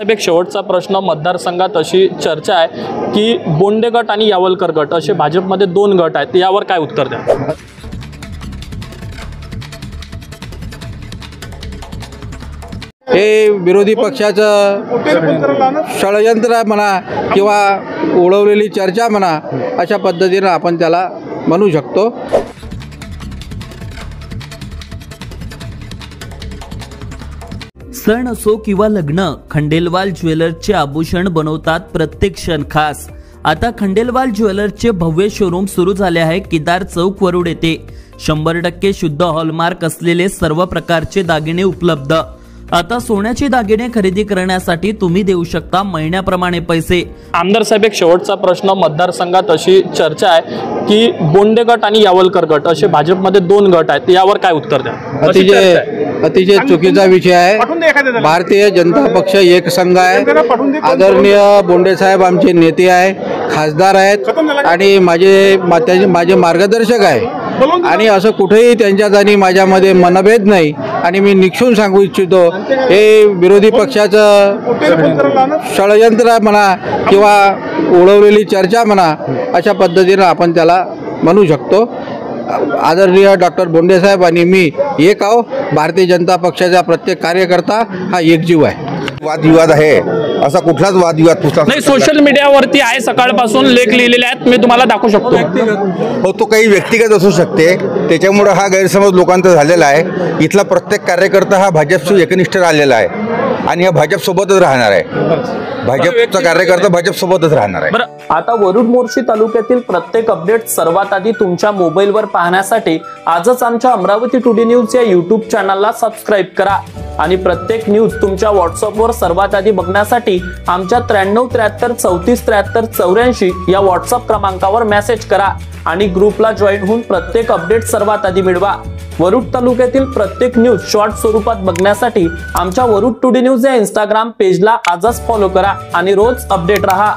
एक शेवटचा प्रश्न, मतदारसंघात अशी चर्चा आहे की बोंडे गट आणि यावलकर गट असे भाजपमध्ये दोन गट आहेत, यावर काय उत्तर द्या? हे विरोधी पक्षाचं षडयंत्र म्हणा किंवा उडवलेली चर्चा म्हणा, अशा पद्धतीनं आपण त्याला म्हणू शकतो. सण असो किंवा लग्न, खंडेलवाल ज्वेलर्सचे आभूषण बनवतात प्रत्येक क्षण खास. आता खंडेलवाल ज्वेलर्सचे भव्य शोरूम सुरू झाले आहे केदार चौक वरुड येथे. 100% शुद्ध हॉलमार्क असलेले सर्व प्रकारचे दागिने उपलब्ध. आता सोन्याचे दागिने खरेदी करण्यासाठी तुम्ही देऊ शकता महिन्याप्रमाणे पैसे. आमदार साहेब, एक शेवटचा प्रश्न, मतदारसंघात अशी चर्चा आहे की बोंडे गट आणि यावलकर गट असे भाजपमध्ये दोन गट आहेत, यावर काय उत्तर द्या? अतिशय चुकीचा विषय आहे. भारतीय जनता पक्ष एक संघ आहे. आदरणीय बोंडे साहेब आमचे नेते आहे, खासदार आहेत आणि माझे मार्गदर्शक आहे आणि असं कुठेही त्यांच्यात आणि माझ्यामध्ये मनभेद नाही. आणि मी निक्षून सांगू इच्छितो, हे विरोधी पक्षाचं षडयंत्र म्हणा किंवा उडवलेली चर्चा म्हणा, अशा पद्धतीनं आपण त्याला म्हणू शकतो. आदरणीय डॉक्टर बोंडे साहेब आणि मी एक आहो. भारतीय जनता पक्षाचा प्रत्येक कार्यकर्ता हा एकजीव आहे. वादविवाद आहे असा कुठलाच वादविवाद पुस्तक नाही, सोशल मीडियावरती आहे, सकाळपासून लेख लिहिलेले आहेत, मी तुम्हाला दाखवू शकतो. हो, तो काही व्यक्तिगत असू शकते, त्याच्यामुळे हा गैरसमज लोकांचा झालेला आहे. इथला प्रत्येक कार्यकर्ता हा भाजपशी एकनिष्ठ राहिलेला आहे आणि हा भाजपसोबतच राहणार आहे. भाजपचा कार्यकर्ता भाजपसोबतच राहणार आहे. बरं, आता वरुड मोर्शी तालुक्यातील प्रत्येक अपडेट सर्वात आधी तुमच्या मोबाईलवर पाहण्यासाठी आजच आमच्या अमरावती टुडे न्यूज या युट्यूब चॅनलला सबस्क्राईब करा आणि प्रत्येक न्यूज तुमच्या व्हॉट्सअपवर सर्वात आधी बघण्यासाठी आमच्या 93 73 34 73 84 या व्हॉट्सअप क्रमांकावर मेसेज करा आणि ग्रुपला जॉईन होऊन प्रत्येक अपडेट सर्वात आधी मिळवा. वरुड तालुक्यातील प्रत्येक न्यूज शॉर्ट स्वरूपात बघण्यासाठी आमच्या वरुड टुडे न्यूज या इंस्टाग्राम पेजला आजच फॉलो करा आणि रोज अपडेट रहा.